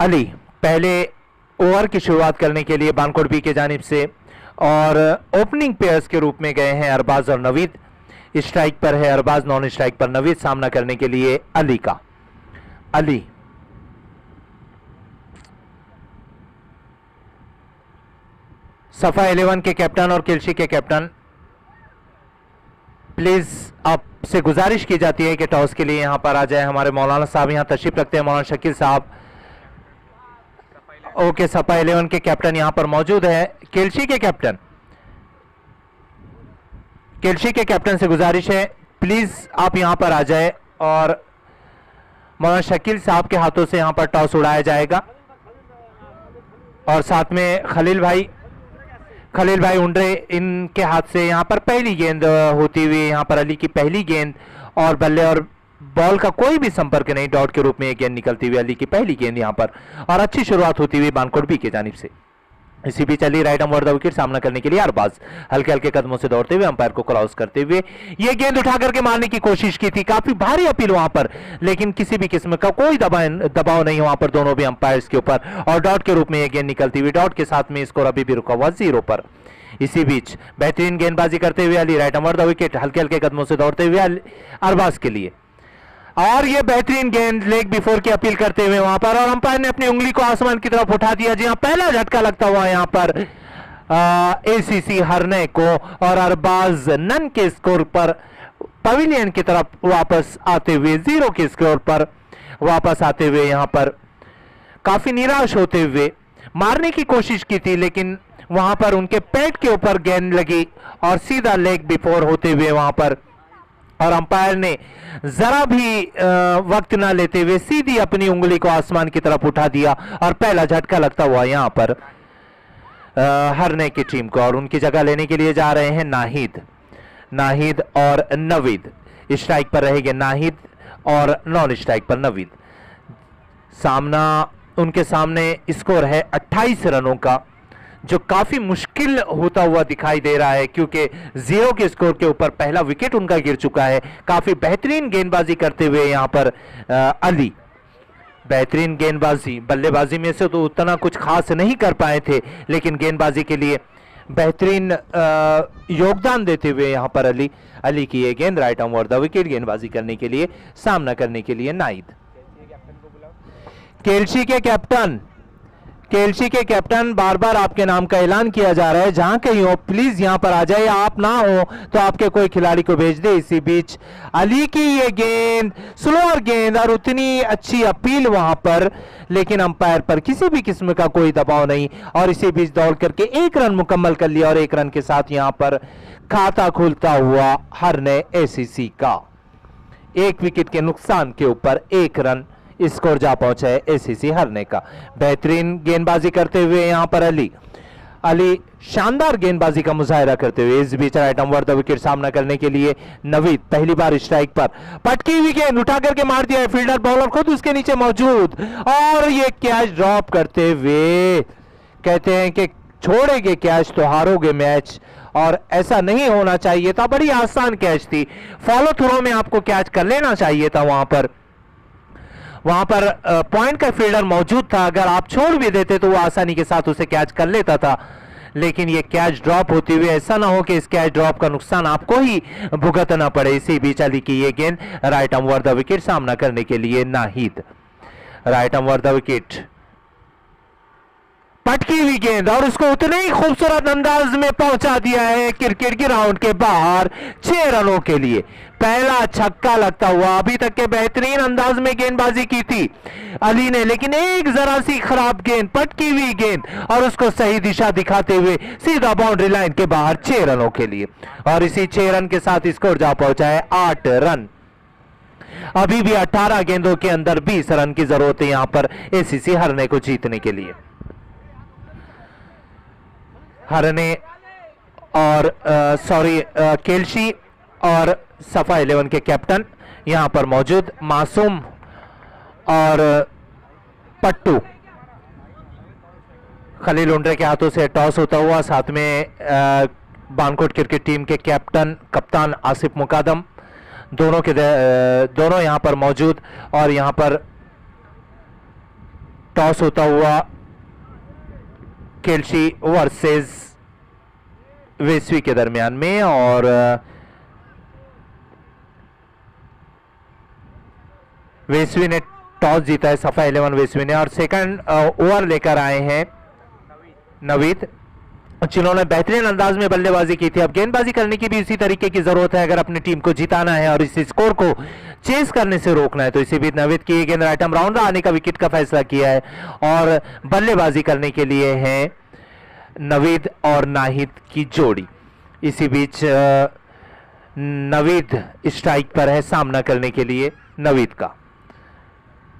अली पहले ओवर की शुरुआत करने के लिए बानकोट बी के जानिब से और ओपनिंग प्लेयर्स के रूप में गए हैं अरबाज और नवीद। स्ट्राइक पर है अरबाज, नॉन स्ट्राइक पर नवीद, सामना करने के लिए अली का। अली सफा 11 के कैप्टन और केल्शी के कैप्टन, प्लीज आपसे गुजारिश की जाती है कि टॉस के लिए यहां पर आ जाए। हमारे मौलाना साहब यहां तशरीफ रखते हैं, मौलाना शकील साहब। ओके, सफा 11 के कैप्टन यहां पर मौजूद है। केल्शी के कैप्टन, केल्शी के कैप्टन से गुजारिश है प्लीज आप यहां पर आ जाए और मौलाना शकील साहब के हाथों से यहां पर टॉस उड़ाया जाएगा और साथ में खलील भाई खलील भाई उंडरे इनके हाथ से यहाँ पर पहली गेंद होती हुई, यहाँ पर अली की पहली गेंद और बल्ले और बॉल का कोई भी संपर्क नहीं, डॉट के रूप में एक गेंद निकलती हुई अली की पहली गेंद यहाँ पर, और अच्छी शुरुआत होती हुई बानकोट बी की जानिब से। इसी बीच Ali right arm over the wicket सामना करने के लिए अरबाज हल्के हल्के कदमों से दौड़ते हुए अंपायर को क्रॉस करते हुए ये गेंद उठा करके मारने की कोशिश की थी, काफी भारी अपील वहां पर, लेकिन किसी भी किस्म का कोई दबाव नहीं वहां पर दोनों भी अंपायर्स के ऊपर, और डॉट के रूप में ये गेंद निकलती हुई, डॉट के साथ में स्कोर अभी भी रुका हुआ 0 पर। इसी बीच बेहतरीन गेंदबाजी करते हुए Ali right arm over the wicket हल्के हल्के कदमों से दौड़ते हुए अरबाज के लिए, और ये बेहतरीन गेंद लेग बिफोर की अपील करते हुए वहां पर, और अंपायर ने अपनी उंगली को आसमान की तरफ उठा दिया। जी हां, पहला झटका लगता हुआ यहां पर एसीसी हरने को, और अरबाज नन के स्कोर पर पवेलियन की तरफ वापस आते हुए 0 के स्कोर पर वापस आते हुए यहां पर काफी निराश होते हुए मारने की कोशिश की थी, लेकिन वहां पर उनके पेट के ऊपर गेंद लगी और सीधा लेग बिफोर होते हुए वहां पर, और अंपायर ने जरा भी वक्त ना लेते हुए सीधी अपनी उंगली को आसमान की तरफ उठा दिया, और पहला झटका लगता हुआ यहां पर हरने की टीम को, और उनकी जगह लेने के लिए जा रहे हैं नाहिद और नवीद। स्ट्राइक पर रहेंगे नाहिद और नॉन स्ट्राइक पर नवीद। सामना उनके सामने स्कोर है 28 रनों का, जो काफी मुश्किल होता हुआ दिखाई दे रहा है, क्योंकि 0 के स्कोर के ऊपर पहला विकेट उनका गिर चुका है। काफी बेहतरीन गेंदबाजी करते हुए यहां पर अली, बेहतरीन गेंदबाजी, बल्लेबाजी में से तो उतना कुछ खास नहीं कर पाए थे, लेकिन गेंदबाजी के लिए बेहतरीन योगदान देते हुए यहां पर अली की ये गेंद right arm over the wicket, गेंदबाजी करने के लिए सामना करने के लिए नाइद। केल्सी के कैप्टन बार बार आपके नाम का ऐलान किया जा रहा है, जहां कहीं हो प्लीज यहां पर आ जाए, आप ना हो तो आपके कोई खिलाड़ी को भेज दे। इसी बीच अली की ये गेंद, स्लोअर गेंद और उतनी अच्छी अपील वहां पर, लेकिन अंपायर पर किसी भी किस्म का कोई दबाव नहीं, और इसी बीच दौड़ करके 1 रन मुकम्मल कर लिया, और 1 रन के साथ यहां पर खाता खुलता हुआ हरने एसीसी का 1 विकेट के नुकसान के ऊपर 1 रन स्कोर जा पहुंचा है एसीसी हरने का। बेहतरीन गेंदबाजी करते हुए यहां पर अली शानदार गेंदबाजी का मुजाहिरा करते हुए, इस बीच right arm over the wicket सामना करने के लिए नवीद पहली बार स्ट्राइक पर, पटकी हुई गेंद उठा करके मार दिया है, फील्डर बॉलर खुद उसके नीचे मौजूद, और ये कैच ड्रॉप करते हुए कहते हैं कि छोड़ेंगे कैच तो हारोगे मैच, और ऐसा नहीं होना चाहिए था। बड़ी आसान कैच थी, फॉलो थ्रो में आपको कैच कर लेना चाहिए था, वहां पर पॉइंट का फील्डर मौजूद था, अगर आप छोड़ भी देते तो वो आसानी के साथ उसे कैच कर लेता था, लेकिन ये कैच ड्रॉप होते हुए ऐसा ना हो कि इस कैच ड्रॉप का नुकसान आपको ही भुगतना पड़े। इसी बीच अली की ये गेंद right arm over the wicket सामना करने के लिए Nahid, right arm over the wicket, पटकी हुई गेंद और उसको उतने ही खूबसूरत अंदाज में पहुंचा दिया है क्रिकेट ग्राउंड के बाहर 6 रनों के लिए। पहला छक्का लगता हुआ, अभी तक के बेहतरीन अंदाज में गेंदबाजी की थी अली ने, लेकिन एक जरा सी खराब गेंद, पटकी हुई गेंद और उसको सही दिशा दिखाते हुए सीधा बाउंड्री लाइन के बाहर 6 रनों के लिए, और इसी 6 रन के साथ स्कोर जा पहुंचा है 8 रन। अभी भी 18 गेंदों के अंदर 20 रन की जरूरत है यहां पर एसीसी हरने को जीतने के लिए। हरने और केल्सी और सफा 11 के कैप्टन यहां पर मौजूद, मासूम और पट्टू। खलील उंडरे के हाथों से टॉस होता हुआ, साथ में बानकोट क्रिकेट टीम के कैप्टन कप्तान आसिफ मुकादम दोनों यहां पर मौजूद, और यहां पर टॉस होता हुआ केल्सी वर्सेस वेस्वी के दरमियान में, और वेस्वी ने टॉस जीता है, सफा 11 वेस्वी ने, और सेकंड ओवर लेकर आए हैं नवीद, जिन्होंने बेहतरीन अंदाज में बल्लेबाजी की थी। अब गेंदबाजी करने की भी इसी तरीके की जरूरत है अगर अपनी टीम को जिताना है और इस स्कोर को चेस करने से रोकना है। तो इसी बीच नवीद की गेंद राइट आर्म राउंड आने का विकेट का फैसला किया है, और बल्लेबाजी करने के लिए है नवीद और नाहिद की जोड़ी। इसी बीच नवीद स्ट्राइक पर है सामना करने के लिए नवीद का,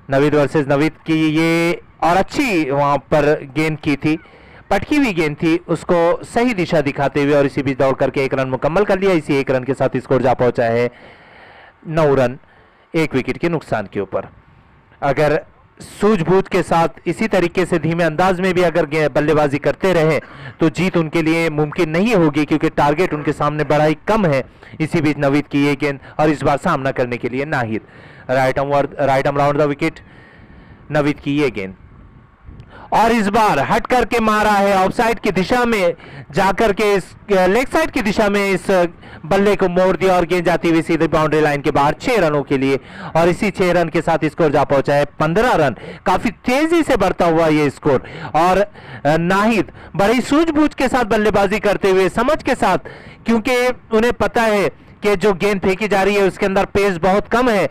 नवीद वर्सेस नवीद की ये, और अच्छी वहां पर गेंद की थी, पटकी हुई गेंद थी उसको सही दिशा दिखाते हुए और इसी बीच दौड़ करके 1 रन मुकम्मल कर लिया। इसी 1 रन के साथ स्कोर जा पहुंचा है 9 रन 1 विकेट के नुकसान के ऊपर। अगर सूझबूझ के साथ इसी तरीके से धीमे अंदाज में भी अगर बल्लेबाजी करते रहे तो जीत उनके लिए मुमकिन नहीं होगी, क्योंकि टारगेट उनके सामने बड़ा ही कम है। इसी बीच नवीद की ये गेंद और इस बार सामना करने के लिए Nahid, right arm round the wicket, Naveed की ये गेंद और इस बार हट करके मारा है ऑफसाइड की दिशा में, जाकर के इस लेग साइड की दिशा में इस बल्ले को मोड़ दिया और गेंद जाती हुई सीधे बाउंड्री लाइन के बाहर 6 रनों के लिए। और इसी 6 रन के साथ स्कोर जा पहुंचा है 15 रन। काफी तेजी से बढ़ता हुआ ये स्कोर और नाहिद बड़ी सूझबूझ के साथ बल्लेबाजी करते हुए, समझ के साथ, क्योंकि उन्हें पता है कि जो गेंद फेंकी जा रही है उसके अंदर पेस बहुत कम है,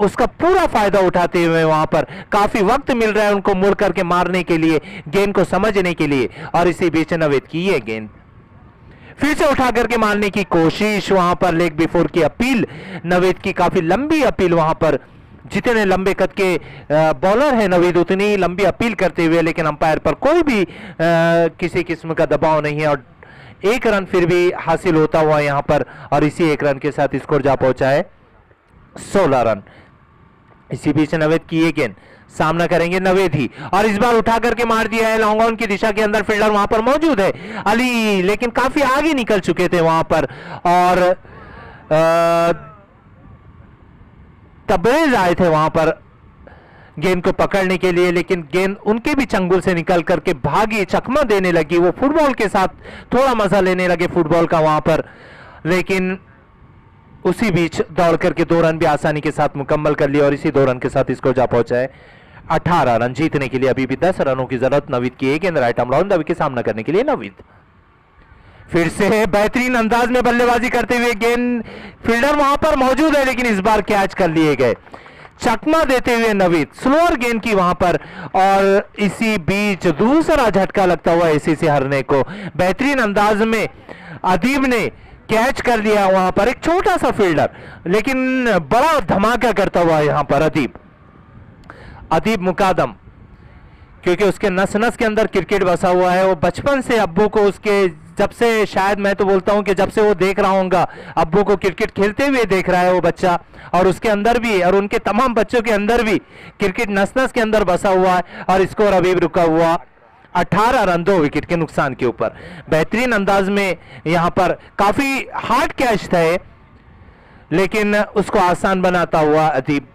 उसका पूरा फायदा उठाते हुए वहां पर काफी वक्त मिल रहा है उनको मुड़ करके मारने के लिए, गेंद को समझने के लिए। और इसी बीच नवीद की ये गेंद फिर से उठा करके मारने की कोशिश, वहां पर लेग बिफोर की अपील, नवीद की काफी लंबी अपील वहां पर। जितने लंबे कद के बॉलर है नवीद उतनी ही लंबी अपील करते हुए, लेकिन अंपायर पर कोई भी किसी किस्म का दबाव नहीं है और 1 रन फिर भी हासिल होता हुआ यहां पर। और इसी 1 रन के साथ स्कोर जा पहुंचा है 16 रन। इसी बीच नवेद की ये गेंद सामना करेंगे नवेद ही और इस बार उठा करके मार दिया है लॉन्ग ऑन की दिशा के अंदर। फील्डर वहां पर मौजूद है अली, लेकिन काफी आगे निकल चुके थे वहां पर और तबरेज आए थे वहां पर गेंद को पकड़ने के लिए, लेकिन गेंद उनके भी चंगुल से निकल करके भागी, चकमा देने लगी। वो फुटबॉल के साथ थोड़ा मजा लेने लगे फुटबॉल का वहां पर, लेकिन उसी बीच दौड़ करके 2 रन भी आसानी के साथ मुकम्मल कर लिया और इसी 2 रन के साथ इसको जा पहुंचा है 18 रन। जीतने के लिए अभी भी 10 रनों की जरूरत। नवीद की एक गेंद right arm round the wicket सामना करने के लिए नवीद फिर से बेहतरीन अंदाज में बल्लेबाजी करते हुए, गेंद फील्डर वहां पर मौजूद है लेकिन इस बार कैच कर लिए गए। चकमा देते हुए नवीद स्लोअर गेंद की वहां पर और इसी बीच दूसरा झटका लगता हुआ एसीसी हारने को। बेहतरीन अंदाज में अदीब ने कैच कर लिया वहां पर, एक छोटा सा फील्डर, लेकिन बड़ा धमाका करता हुआ यहां पर अदीब मुकादम, क्योंकि उसके नस नस के अंदर क्रिकेट बसा हुआ है। वो बचपन से अब्बू को उसके, जब से शायद मैं तो बोलता हूं कि जब से वो देख रहा होगा अब्बू को क्रिकेट खेलते हुए देख रहा है वो बच्चा, और उसके अंदर भी और उनके तमाम बच्चों के अंदर भी क्रिकेट नस नस के अंदर बसा हुआ है। और स्कोर अभी भी रुका हुआ 18 रन 2 विकेट के नुकसान के ऊपर। बेहतरीन अंदाज में यहां पर काफी हार्ड कैच था लेकिन उसको आसान बनाता हुआ अदीब।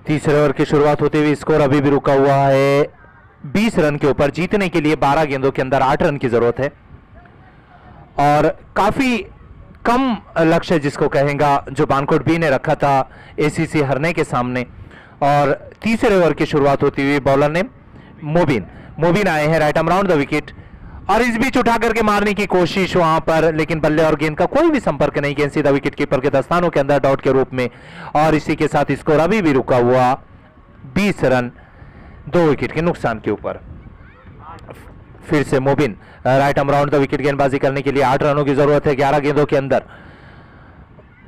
तीसरे ओवर की शुरुआत होते हुए स्कोर अभी भी रुका हुआ है 20 रन के ऊपर। जीतने के लिए 12 गेंदों के अंदर 8 रन की जरूरत है और काफी कम लक्ष्य जिसको कहेगा जो बानकोट बी ने रखा था एसीसी हारने के सामने। और तीसरे ओवर की शुरुआत होती हुई बॉलर ने मोबिन आए हैं right arm round the wicket और इस बीच उठा करके मारने की कोशिश वहां पर, लेकिन बल्ले और गेंद का कोई भी संपर्क नहीं। गेंद सीधा विकेट कीपर के दस्तानों के अंदर डॉट के रूप में और इसी के साथ स्कोर अभी भी रुका हुआ 20 रन 2 विकेट के नुकसान के ऊपर। फिर से Mobin right arm round the wicket गेंदबाजी करने के लिए 8 रनों की जरूरत है 11 गेंदों के अंदर,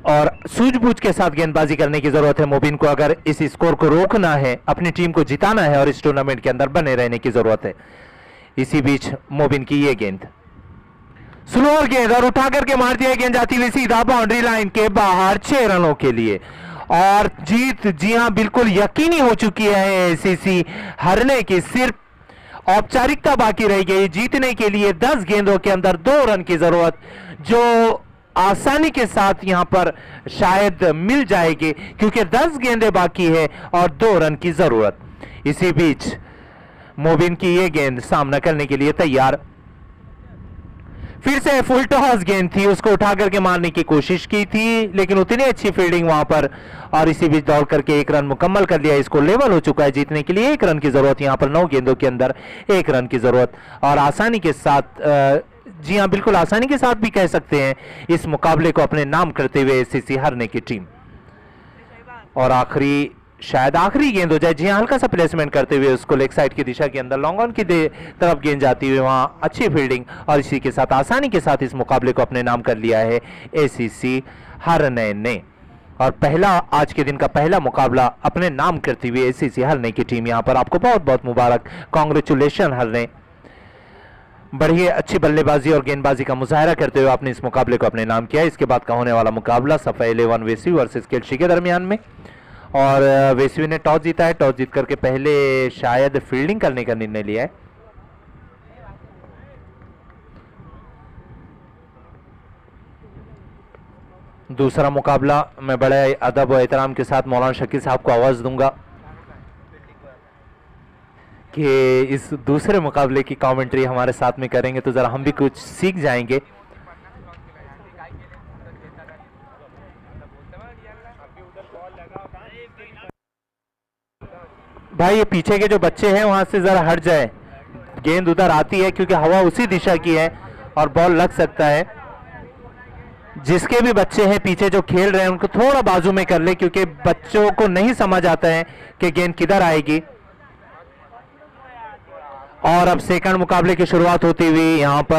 और सूझबूझ के साथ गेंदबाजी करने की जरूरत है मोबिन को अगर इस स्कोर को रोकना है, अपनी टीम को जिताना है और इस टूर्नामेंट के अंदर बने रहने की जरूरत है। इसी बीच मोबिन की ये गेंद स्लोअर गेंद और उठा करके मार दिया, गेंद जाती हुई सीधा बाउंड्री लाइन के बाहर 6 रनों के लिए, और जीत जी हां बिल्कुल यकीनी हो चुकी है एसीसी हारने की, सिर्फ औपचारिकता बाकी रह गई। जीतने के लिए 10 गेंदों के अंदर 2 रन की जरूरत, जो आसानी के साथ यहां पर शायद मिल जाएगी क्योंकि 10 गेंदें बाकी है और 2 रन की जरूरत। इसी बीच मोबिन की यह गेंद सामना करने के लिए तैयार, फिर से फुल टॉस गेंद थी, उसको उठा करके मारने की कोशिश की थी लेकिन उतनी अच्छी फील्डिंग वहां पर, और इसी बीच दौड़ करके 1 रन मुकम्मल कर लिया। इसको लेवल हो चुका है, जीतने के लिए 1 रन की जरूरत, यहां पर 9 गेंदों के अंदर 1 रन की जरूरत, और आसानी के साथ जी हां बिल्कुल आसानी के साथ भी कह सकते हैं इस मुकाबले को अपने नाम करते हुए एसीसी हारने की टीम। और आखिरी शायद आखिरी गेंद हो जाए, जी हां हल्का सा प्लेसमेंट करते हुए उसको लेग साइड की दिशा के अंदर लॉन्ग ऑन की तरफ गेंद जाती हुई, वहां अच्छी फील्डिंग, और इसी के साथ आसानी के साथ इस मुकाबले को अपने नाम कर लिया है एसीसी हारने ने। और पहला आज के दिन का पहला मुकाबला अपने नाम करती हुई एसीसी हारने की टीम, यहां पर आपको बहुत बहुत मुबारक, कांग्रेचुलेशन हारने। बढ़िया अच्छी बल्लेबाजी और गेंदबाजी का मुजाहरा करते हुए आपने इस मुकाबले को अपने नाम किया। इसके बाद का होने वाला मुकाबला सफा 11 वेसवी वर्सेस केल्शी के दरमियान में, और वेसवी ने टॉस जीता है, टॉस जीत करके पहले शायद फील्डिंग करने का निर्णय लिया है। दूसरा मुकाबला मैं बड़े अदब और एहतराम के साथ मौलाना शकील साहब को आवाज दूंगा कि इस दूसरे मुकाबले की कमेंट्री हमारे साथ में करेंगे तो जरा हम भी कुछ सीख जाएंगे। भाई ये पीछे के जो बच्चे हैं वहां से जरा हट जाए, गेंद उधर आती है क्योंकि हवा उसी दिशा की है और बॉल लग सकता है। जिसके भी बच्चे हैं पीछे जो खेल रहे हैं उनको थोड़ा बाजू में कर ले क्योंकि बच्चों को नहीं समझ आता है कि गेंद किधर आएगी। और अब सेकंड मुकाबले की शुरुआत होती हुई यहां पर